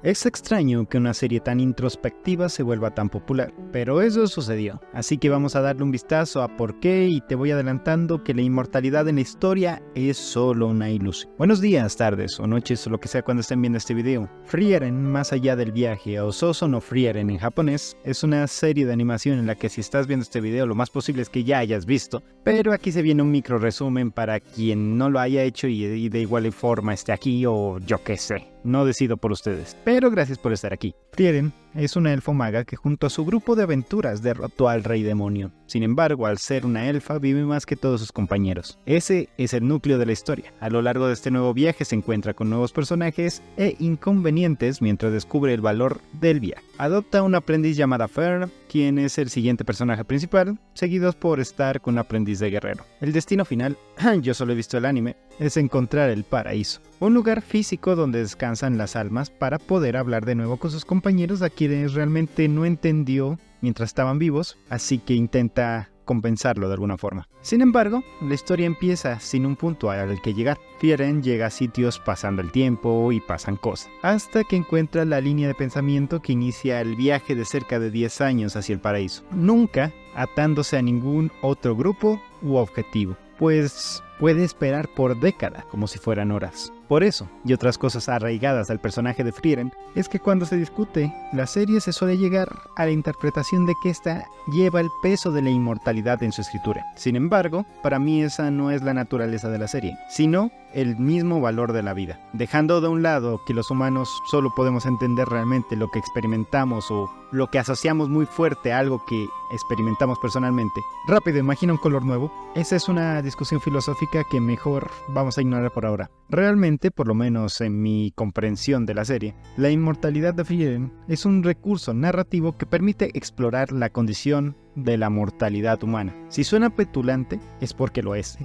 Es extraño que una serie tan introspectiva se vuelva tan popular, pero eso sucedió, así que vamos a darle un vistazo a por qué y te voy adelantando que la inmortalidad en la historia es solo una ilusión. Buenos días, tardes o noches o lo que sea cuando estén viendo este video. Frieren, más allá del viaje, o Sousou no Frieren en japonés, es una serie de animación en la que si estás viendo este video lo más posible es que ya hayas visto, pero aquí se viene un micro resumen para quien no lo haya hecho y de igual forma esté aquí o yo qué sé. No decido por ustedes, pero gracias por estar aquí. Frieren es una elfo maga que junto a su grupo de aventuras derrotó al rey demonio. Sin embargo, al ser una elfa, vive más que todos sus compañeros. Ese es el núcleo de la historia. A lo largo de este nuevo viaje se encuentra con nuevos personajes e inconvenientes mientras descubre el valor del viaje. Adopta a un aprendiz llamada Fern, quien es el siguiente personaje principal, seguidos por estar con un aprendiz de guerrero. El destino final, yo solo he visto el anime, es encontrar el paraíso. Un lugar físico donde descansan las almas para poder hablar de nuevo con sus compañeros a quienes realmente no entendió mientras estaban vivos, así que intenta compensarlo de alguna forma. Sin embargo, la historia empieza sin un punto al que llegar. Frieren llega a sitios pasando el tiempo y pasan cosas, hasta que encuentra la línea de pensamiento que inicia el viaje de cerca de 10 años hacia el paraíso, nunca atándose a ningún otro grupo u objetivo, pues puede esperar por décadas como si fueran horas. Por eso, y otras cosas arraigadas al personaje de Frieren, es que cuando se discute, la serie se suele llegar a la interpretación de que esta lleva el peso de la inmortalidad en su escritura. Sin embargo, para mí esa no es la naturaleza de la serie, sino el mismo valor de la vida. Dejando de un lado que los humanos solo podemos entender realmente lo que experimentamos o lo que asociamos muy fuerte a algo que experimentamos personalmente. Rápido, imagina un color nuevo. Esa es una discusión filosófica que mejor vamos a ignorar por ahora. Realmente, por lo menos en mi comprensión de la serie, la inmortalidad de Frieren es un recurso narrativo que permite explorar la condición de la mortalidad humana. Si suena petulante, es porque lo es.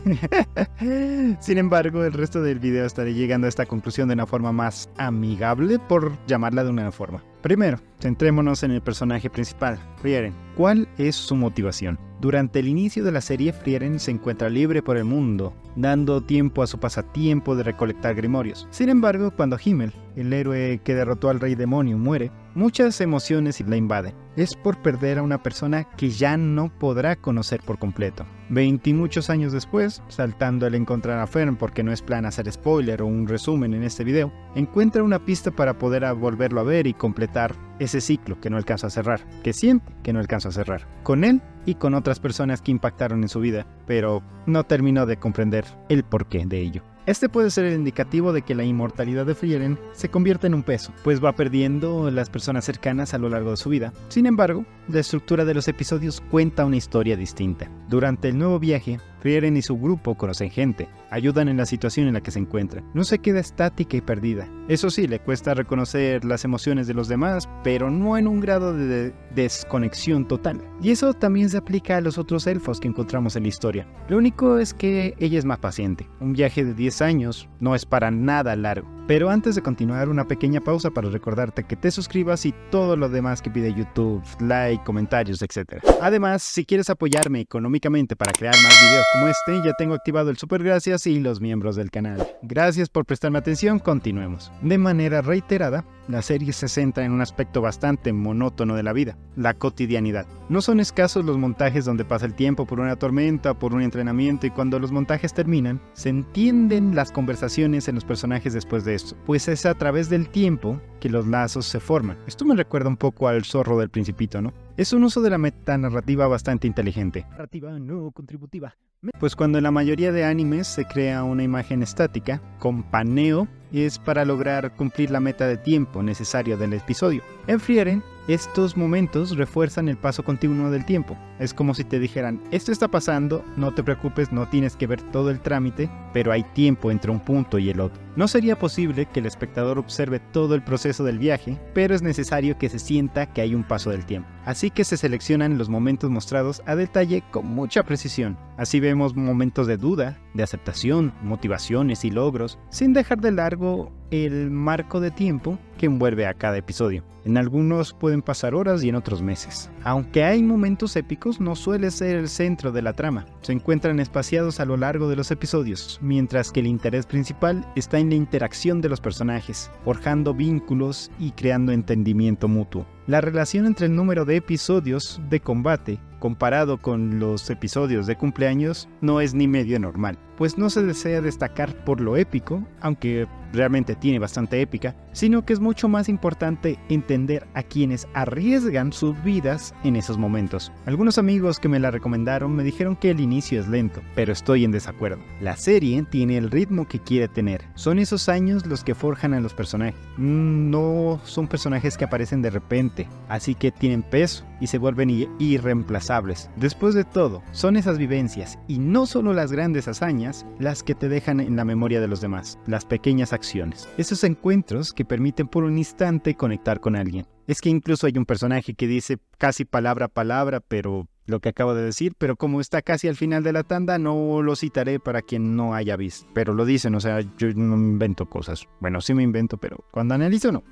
Sin embargo, el resto del video estaré llegando a esta conclusión de una forma más amigable, por llamarla de una forma. Primero, centrémonos en el personaje principal, Frieren. ¿Cuál es su motivación? Durante el inicio de la serie, Frieren se encuentra libre por el mundo, dando tiempo a su pasatiempo de recolectar grimorios. Sin embargo, cuando Himmel, el héroe que derrotó al rey demonio, muere, muchas emociones la invaden. Es por perder a una persona que ya no podrá conocer por completo. 20 y muchos años después, saltando al encontrar a Fern porque no es plan hacer spoiler o un resumen en este video, encuentra una pista para poder volverlo a ver y completar ese ciclo que no alcanza a cerrar, que siente que no alcanza a cerrar, con él y con otras personas que impactaron en su vida, pero no terminó de comprender el porqué de ello. Este puede ser el indicativo de que la inmortalidad de Frieren se convierte en un peso, pues va perdiendo las personas cercanas a lo largo de su vida. Sin embargo, la estructura de los episodios cuenta una historia distinta. Durante el nuevo viaje, Frieren y su grupo conocen gente, ayudan en la situación en la que se encuentra. No se queda estática y perdida. Eso sí, le cuesta reconocer las emociones de los demás, pero no en un grado de desconexión total. Y eso también se aplica a los otros elfos que encontramos en la historia. Lo único es que ella es más paciente. Un viaje de 10 años no es para nada largo. Pero antes de continuar, una pequeña pausa para recordarte que te suscribas y todo lo demás que pide YouTube, like, comentarios, etc. Además, si quieres apoyarme económicamente para crear más videos como este, ya tengo activado el super gracias y los miembros del canal. Gracias por prestarme atención, continuemos. De manera reiterada, la serie se centra en un aspecto bastante monótono de la vida, la cotidianidad. No son escasos los montajes donde pasa el tiempo por una tormenta, por un entrenamiento, y cuando los montajes terminan, se entienden las conversaciones en los personajes después de esto, pues es a través del tiempo que los lazos se forman. Esto me recuerda un poco al Zorro del Principito, ¿no? Es un uso de la metanarrativa bastante inteligente. Narrativa no contributiva. Pues cuando en la mayoría de animes se crea una imagen estática, con paneo, es para lograr cumplir la meta de tiempo necesario del episodio. En Frieren, estos momentos refuerzan el paso continuo del tiempo. Es como si te dijeran, esto está pasando, no te preocupes, no tienes que ver todo el trámite, pero hay tiempo entre un punto y el otro. No sería posible que el espectador observe todo el proceso del viaje, pero es necesario que se sienta que hay un paso del tiempo. Así que se seleccionan los momentos mostrados a detalle con mucha precisión. Así vemos momentos de duda, de aceptación, motivaciones y logros, sin dejar de largo el marco de tiempo que envuelve a cada episodio. En algunos pueden pasar horas y en otros meses. Aunque hay momentos épicos, no suele ser el centro de la trama. Se encuentran espaciados a lo largo de los episodios, mientras que el interés principal está en en la interacción de los personajes, forjando vínculos y creando entendimiento mutuo. La relación entre el número de episodios de combate comparado con los episodios de cumpleaños no es ni medio normal, pues no se desea destacar por lo épico, aunque realmente tiene bastante épica, sino que es mucho más importante entender a quienes arriesgan sus vidas en esos momentos. Algunos amigos que me la recomendaron me dijeron que el inicio es lento, pero estoy en desacuerdo. La serie tiene el ritmo que quiere tener. Son esos años los que forjan a los personajes. No son personajes que aparecen de repente, así que tienen peso y se vuelven irreemplazables. Después de todo, son esas vivencias y no solo las grandes hazañas las que te dejan en la memoria de los demás, las pequeñas acciones, esos encuentros que permiten por un instante conectar con alguien. Es que incluso hay un personaje que dice casi palabra a palabra, pero lo que acabo de decir, pero como está casi al final de la tanda, no lo citaré para quien no haya visto. Pero lo dicen, o sea, yo no invento cosas. Bueno, sí me invento, pero cuando analizo no.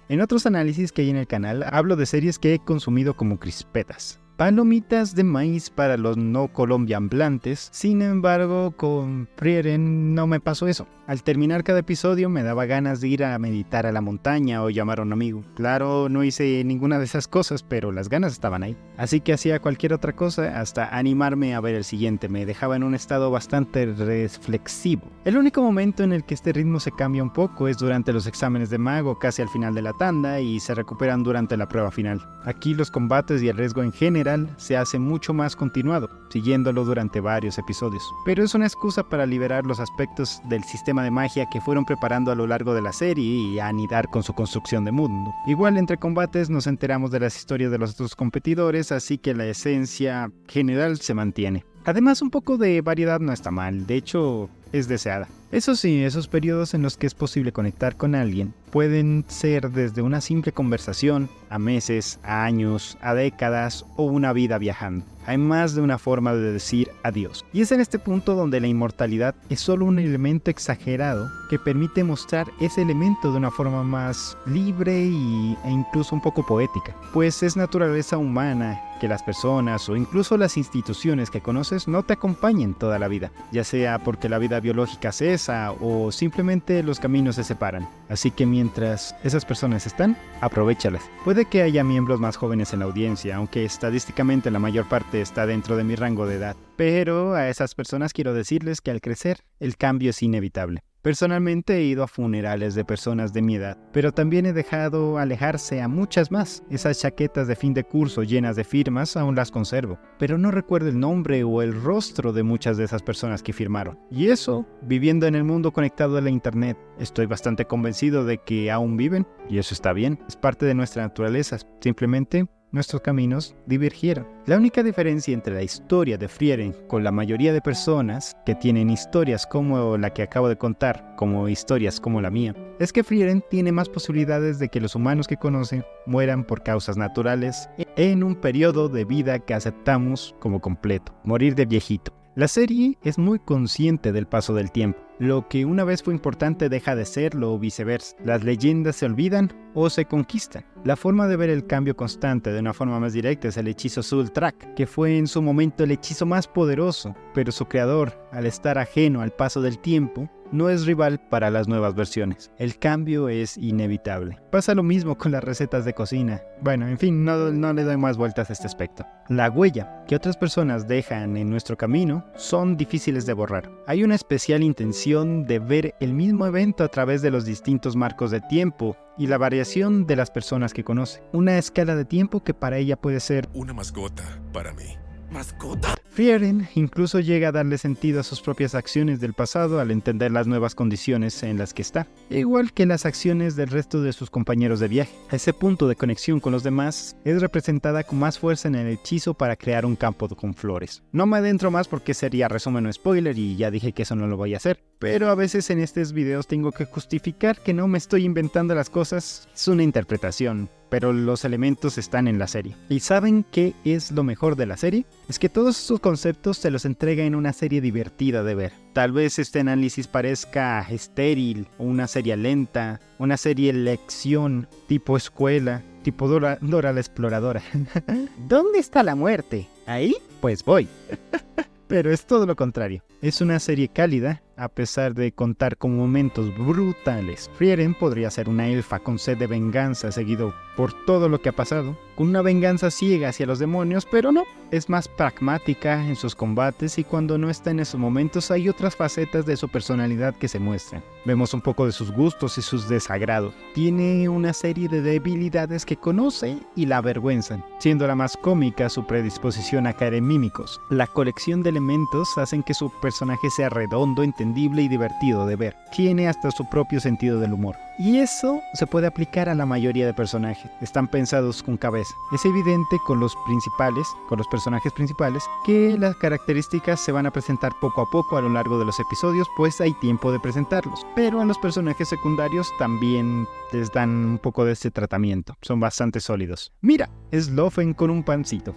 En otros análisis que hay en el canal, hablo de series que he consumido como crispetas. Palomitas de maíz para los no colombiamblantes. Sin embargo, con Frieren no me pasó eso. Al terminar cada episodio me daba ganas de ir a meditar a la montaña o llamar a un amigo. Claro, no hice ninguna de esas cosas, pero las ganas estaban ahí. Así que hacía cualquier otra cosa hasta animarme a ver el siguiente. Me dejaba en un estado bastante reflexivo. El único momento en el que este ritmo se cambia un poco es durante los exámenes de mago, casi al final de la tanda, y se recuperan durante la prueba final. Aquí los combates y el riesgo en general se hace mucho más continuado, siguiéndolo durante varios episodios. Pero es una excusa para liberar los aspectos del sistema de magia que fueron preparando a lo largo de la serie y anidar con su construcción de mundo. Igual entre combates nos enteramos de las historias de los otros competidores, así que la esencia general se mantiene. Además, un poco de variedad no está mal, de hecho es deseada. Eso sí, esos periodos en los que es posible conectar con alguien pueden ser desde una simple conversación, a meses, a años, a décadas o una vida viajando. Hay más de una forma de decir adiós. Y es en este punto donde la inmortalidad es solo un elemento exagerado que permite mostrar ese elemento de una forma más libre e incluso un poco poética. Pues es naturaleza humana que las personas o incluso las instituciones que conoces no te acompañen toda la vida, ya sea porque la vida biológica cesa o simplemente los caminos se separan. Así que mientras esas personas están, aprovéchalas. Puede que haya miembros más jóvenes en la audiencia, aunque estadísticamente la mayor parte está dentro de mi rango de edad. Pero a esas personas quiero decirles que al crecer, el cambio es inevitable. Personalmente he ido a funerales de personas de mi edad, pero también he dejado alejarse a muchas más. Esas chaquetas de fin de curso llenas de firmas aún las conservo, pero no recuerdo el nombre o el rostro de muchas de esas personas que firmaron. Y eso, viviendo en el mundo conectado de la internet, estoy bastante convencido de que aún viven, y eso está bien, es parte de nuestra naturaleza, simplemente nuestros caminos divergieron. La única diferencia entre la historia de Frieren con la mayoría de personas que tienen historias como la que acabo de contar, como historias como la mía, es que Frieren tiene más posibilidades de que los humanos que conoce mueran por causas naturales en un periodo de vida que aceptamos como completo, morir de viejito. La serie es muy consciente del paso del tiempo. Lo que una vez fue importante deja de serlo o viceversa. Las leyendas se olvidan o se conquistan. La forma de ver el cambio constante de una forma más directa es el hechizo Soul Track, que fue en su momento el hechizo más poderoso, pero su creador, al estar ajeno al paso del tiempo, no es rival para las nuevas versiones. El cambio es inevitable. Pasa lo mismo con las recetas de cocina. Bueno, en fin, no le doy más vueltas a este aspecto. La huella que otras personas dejan en nuestro camino son difíciles de borrar. Hay una especial intención de ver el mismo evento a través de los distintos marcos de tiempo y la variación de las personas que conoce. Una escala de tiempo que para ella puede ser una mascota para mí. ¿Mascota? Frieren incluso llega a darle sentido a sus propias acciones del pasado al entender las nuevas condiciones en las que está, igual que las acciones del resto de sus compañeros de viaje. Ese punto de conexión con los demás es representada con más fuerza en el hechizo para crear un campo con flores. No me adentro más porque sería resumen o spoiler y ya dije que eso no lo voy a hacer, pero a veces en estos videos tengo que justificar que no me estoy inventando las cosas, es una interpretación. Pero los elementos están en la serie. ¿Y saben qué es lo mejor de la serie? Es que todos esos conceptos se los entrega en una serie divertida de ver. Tal vez este análisis parezca estéril, o una serie lenta, una serie lección, tipo escuela, tipo Dora la exploradora. ¿Dónde está la muerte? ¿Ahí? Pues voy. Pero es todo lo contrario. Es una serie cálida, a pesar de contar con momentos brutales. Frieren podría ser una elfa con sed de venganza seguido por todo lo que ha pasado, con una venganza ciega hacia los demonios, pero no, es más pragmática en sus combates y cuando no está en esos momentos hay otras facetas de su personalidad que se muestran. Vemos un poco de sus gustos y sus desagrados. Tiene una serie de debilidades que conoce y la avergüenzan, siendo la más cómica su predisposición a caer en mímicos. La colección de elementos hacen que su personaje sea redondo, entendible y divertido de ver. Tiene hasta su propio sentido del humor. Y eso se puede aplicar a la mayoría de personajes. Están pensados con cabeza. Es evidente con los personajes principales, que las características se van a presentar poco a poco a lo largo de los episodios, pues hay tiempo de presentarlos. Pero a los personajes secundarios también les dan un poco de este tratamiento. Son bastante sólidos. Mira, es Lofven con un pancito.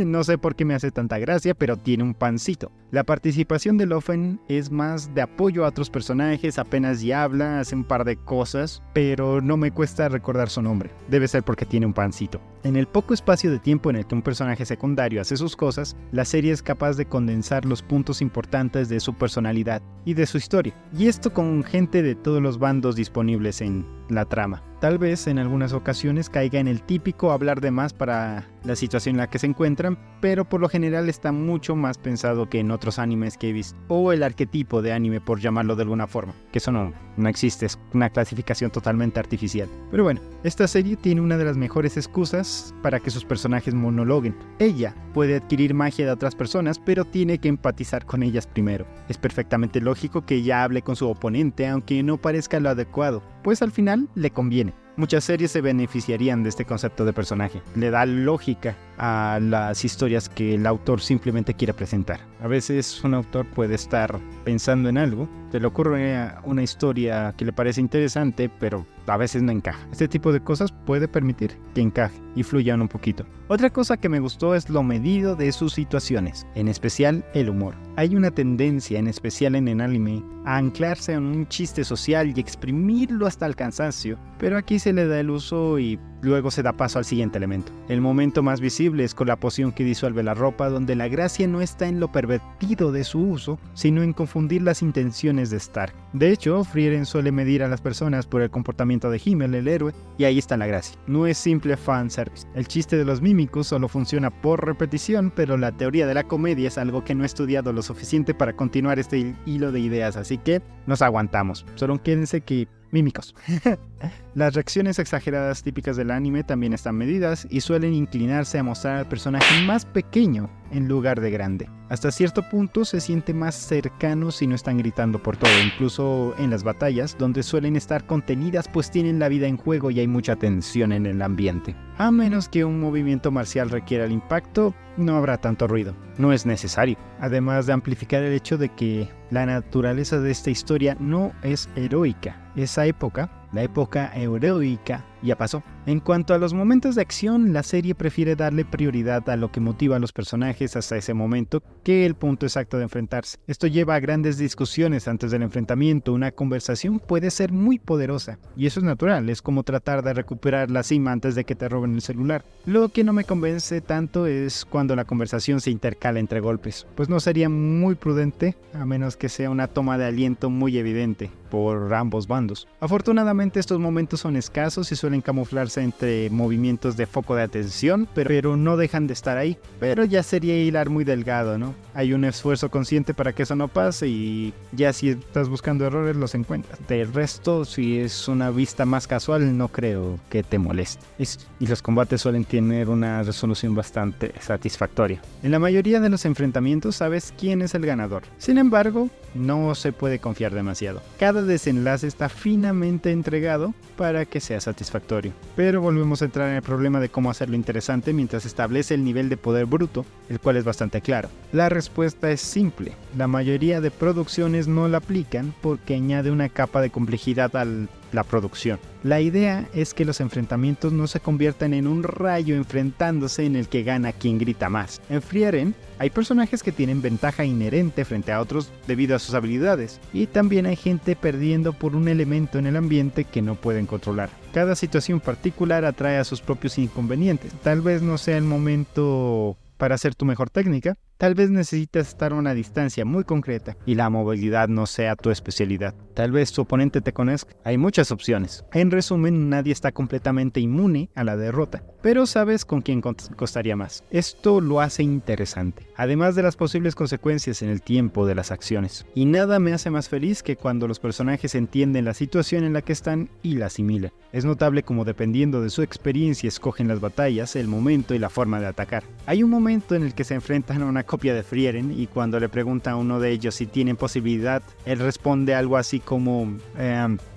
No sé por qué me hace tanta gracia, pero tiene un pancito. La participación de Lofven es más de apoyo a otros personajes, apenas ya habla, hace un par de cosas, pero no me cuesta recordar su nombre. Debe ser porque tiene un pancito. En el poco espacio de tiempo en el que un personaje secundario hace sus cosas, la serie es capaz de condensar los puntos importantes de su personalidad y de su historia. Y esto con gente de todos los bandos disponibles en la trama. Tal vez en algunas ocasiones caiga en el típico hablar de más para la situación en la que se encuentran, pero por lo general está mucho más pensado que en otros animes que he visto, o el arquetipo de anime por llamarlo de alguna forma, que eso no existe, es una clasificación totalmente artificial. Pero bueno, esta serie tiene una de las mejores excusas para que sus personajes monologuen. Ella puede adquirir magia de otras personas, pero tiene que empatizar con ellas primero. Es perfectamente lógico que ella hable con su oponente, aunque no parezca lo adecuado, pues al final le conviene. Muchas series se beneficiarían de este concepto de personaje. Le da lógica a las historias que el autor simplemente quiere presentar. A veces un autor puede estar pensando en algo, se le ocurre una historia que le parece interesante, pero a veces no encaja. Este tipo de cosas puede permitir que encaje y fluyan un poquito. Otra cosa que me gustó es lo medido de sus situaciones, en especial el humor. Hay una tendencia, en especial en el anime, a anclarse en un chiste social y exprimirlo hasta el cansancio, pero aquí se le da el uso y luego se da paso al siguiente elemento. El momento más visible es con la poción que disuelve la ropa, donde la gracia no está en lo pervertido de su uso, sino en confundir las intenciones de Stark. De hecho, Frieren suele medir a las personas por el comportamiento de Himmel, el héroe, y ahí está la gracia. No es simple fanservice. El chiste de los mímicos solo funciona por repetición, pero la teoría de la comedia es algo que no he estudiado lo suficiente para continuar este hilo de ideas, así que nos aguantamos. Solo quédense que mímicos. Las reacciones exageradas típicas del anime también están medidas y suelen inclinarse a mostrar al personaje más pequeño en lugar de grande. Hasta cierto punto se siente más cercano si no están gritando por todo, incluso en las batallas, donde suelen estar contenidas pues tienen la vida en juego y hay mucha tensión en el ambiente. A menos que un movimiento marcial requiera el impacto, no habrá tanto ruido. No es necesario. Además de amplificar el hecho de que la naturaleza de esta historia no es heroica. Esa época, la época heroica, ya pasó. En cuanto a los momentos de acción, la serie prefiere darle prioridad a lo que motiva a los personajes hasta ese momento que el punto exacto de enfrentarse. Esto lleva a grandes discusiones antes del enfrentamiento. Una conversación puede ser muy poderosa y eso es natural, es como tratar de recuperar la cima antes de que te roben el celular. Lo que no me convence tanto es cuando la conversación se intercala entre golpes, pues no sería muy prudente a menos que sea una toma de aliento muy evidente por ambos bandos. Afortunadamente estos momentos son escasos y suelen camuflarse entre movimientos de foco de atención, pero no dejan de estar ahí. Pero ya sería hilar muy delgado, ¿no? Hay un esfuerzo consciente para que eso no pase y ya si estás buscando errores los encuentras. Del resto, si es una vista más casual, no creo que te moleste. Y los combates suelen tener una resolución bastante satisfactoria. En la mayoría de los enfrentamientos sabes quién es el ganador. Sin embargo, no se puede confiar demasiado. Cada desenlace está finamente entregado para que sea satisfactorio. Pero volvemos a entrar en el problema de cómo hacerlo interesante mientras establece el nivel de poder bruto, el cual es bastante claro. La respuesta es simple. La mayoría de producciones no la aplican porque añade una capa de complejidad a la producción. La idea es que los enfrentamientos no se conviertan en un rayo enfrentándose en el que gana quien grita más. En Frieren hay personajes que tienen ventaja inherente frente a otros debido a sus habilidades, y también hay gente perdiendo por un elemento en el ambiente que no pueden controlar. Cada situación particular atrae a sus propios inconvenientes. Tal vez no sea el momento para hacer tu mejor técnica, Tal vez necesitas estar a una distancia muy concreta y la movilidad no sea tu especialidad. Tal vez tu oponente te conozca. Hay muchas opciones. En resumen, nadie está completamente inmune a la derrota, pero sabes con quién costaría más. Esto lo hace interesante, además de las posibles consecuencias en el tiempo de las acciones. Y nada me hace más feliz que cuando los personajes entienden la situación en la que están y la asimilan. Es notable como dependiendo de su experiencia escogen las batallas, el momento y la forma de atacar. Hay un momento en el que se enfrentan a una copia de Frieren y cuando le pregunta a uno de ellos si tienen posibilidad, él responde algo así como,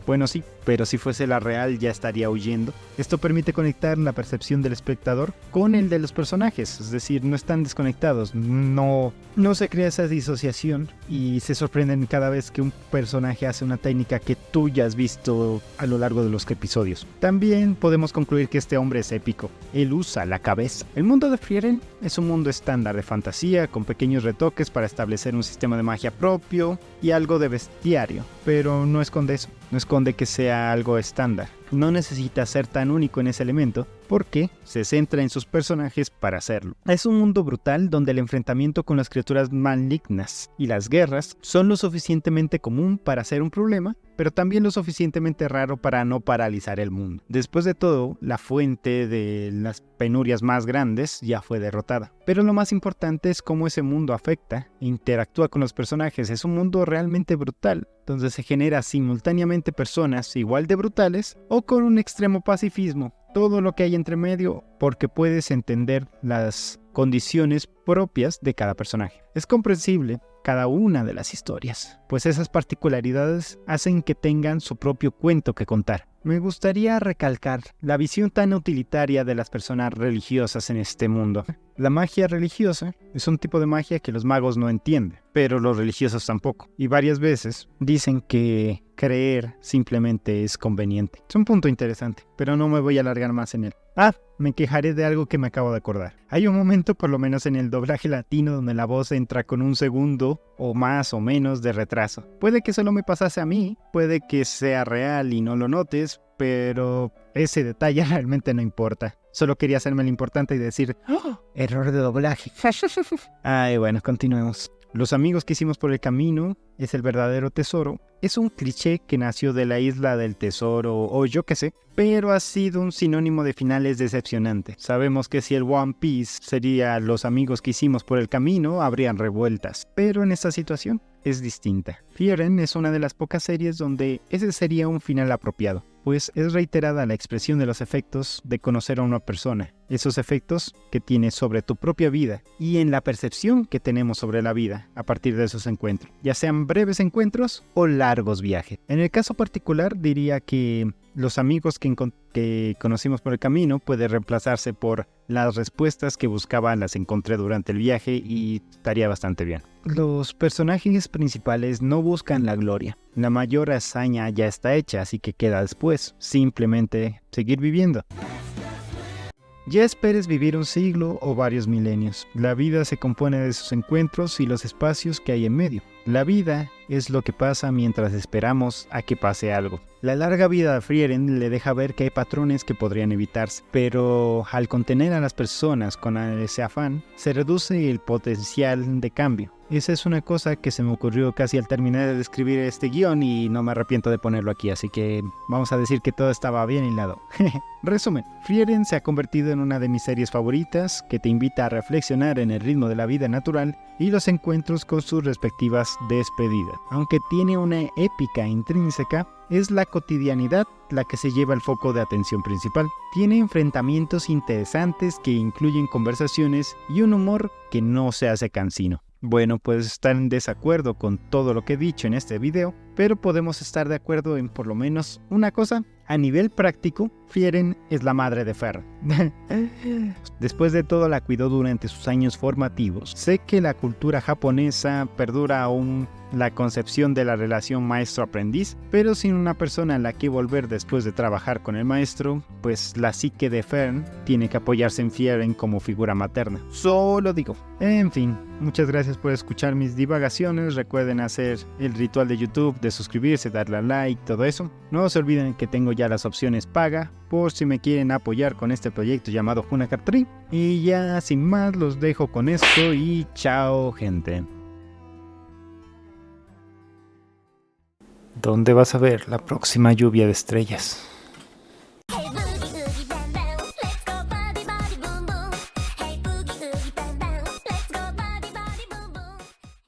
bueno sí, pero si fuese la real ya estaría huyendo. Esto permite conectar la percepción del espectador con el de los personajes, es decir, no están desconectados, no se crea esa disociación y se sorprenden cada vez que un personaje hace una técnica que tú ya has visto a lo largo de los episodios. También podemos concluir que este hombre es épico, él usa la cabeza. El mundo de Frieren es un mundo estándar de fantasía con pequeños retoques para establecer un sistema de magia propio y algo de bestiario, pero no esconde eso, no esconde que sea algo estándar. No necesita ser tan único en ese elemento porque se centra en sus personajes para hacerlo. Es un mundo brutal donde el enfrentamiento con las criaturas malignas y las guerras son lo suficientemente común para ser un problema, pero también lo suficientemente raro para no paralizar el mundo. Después de todo, la fuente de las penurias más grandes ya fue derrotada. Pero lo más importante es cómo ese mundo afecta e interactúa con los personajes. Es un mundo realmente brutal, donde se genera simultáneamente personas igual de brutales o con un extremo pacifismo. Todo lo que hay entre medio porque puedes entender las condiciones propias de cada personaje. Es comprensible cada una de las historias, pues esas particularidades hacen que tengan su propio cuento que contar. Me gustaría recalcar la visión tan utilitaria de las personas religiosas en este mundo. La magia religiosa es un tipo de magia que los magos no entienden, pero los religiosos tampoco. Y varias veces dicen que creer simplemente es conveniente. Es un punto interesante, pero no me voy a alargar más en él. Me quejaré de algo que me acabo de acordar. Hay un momento, por lo menos en el doblaje latino, donde la voz entra con un segundo o más o menos de retraso. Puede que solo me pasase a mí, puede que sea real y no lo notes, pero ese detalle realmente no importa. Solo quería hacerme lo importante y decir, ¡oh! Error de doblaje. Bueno, continuemos. Los amigos que hicimos por el camino es el verdadero tesoro. Es un cliché que nació de la isla del tesoro o yo qué sé, pero ha sido un sinónimo de finales decepcionantes. Sabemos que si el One Piece sería los amigos que hicimos por el camino, habrían revueltas, pero en esta situación es distinta. Frieren es una de las pocas series donde ese sería un final apropiado, pues es reiterada la expresión de los efectos de conocer a una persona, esos efectos que tienes sobre tu propia vida y en la percepción que tenemos sobre la vida a partir de esos encuentros, ya sean breves encuentros o largos viajes. En el caso particular diría que los amigos que conocimos por el camino puede reemplazarse por las respuestas que buscaba, las encontré durante el viaje y estaría bastante bien. Los personajes principales no buscan la gloria. La mayor hazaña ya está hecha, así que queda después. Simplemente seguir viviendo. Ya esperes vivir un siglo o varios milenios. La vida se compone de sus encuentros y los espacios que hay en medio. La vida es lo que pasa mientras esperamos a que pase algo. La larga vida de Frieren le deja ver que hay patrones que podrían evitarse, pero al contener a las personas con ese afán, se reduce el potencial de cambio. Esa es una cosa que se me ocurrió casi al terminar de escribir este guión y no me arrepiento de ponerlo aquí, así que vamos a decir que todo estaba bien hilado. Resumen, Frieren se ha convertido en una de mis series favoritas que te invita a reflexionar en el ritmo de la vida natural y los encuentros con sus respectivas despedidas. Aunque tiene una épica intrínseca, es la cotidianidad la que se lleva el foco de atención principal. Tiene enfrentamientos interesantes que incluyen conversaciones y un humor que no se hace cansino. Bueno, puedes estar en desacuerdo con todo lo que he dicho en este video, pero podemos estar de acuerdo en por lo menos una cosa. A nivel práctico, Frieren es la madre de Fer. Después de todo la cuidó durante sus años formativos. Sé que la cultura japonesa perdura aún la concepción de la relación maestro-aprendiz, pero sin una persona en la que volver después de trabajar con el maestro, pues la psique de Fern tiene que apoyarse en Frieren como figura materna. Solo digo. En fin, muchas gracias por escuchar mis divagaciones. Recuerden hacer el ritual de YouTube de suscribirse, darle a like, todo eso. No se olviden que tengo ya las opciones paga por si me quieren apoyar con este proyecto llamado Hunakar-Tree. Y ya sin más los dejo con esto y chao gente. ¿Dónde vas a ver la próxima lluvia de estrellas?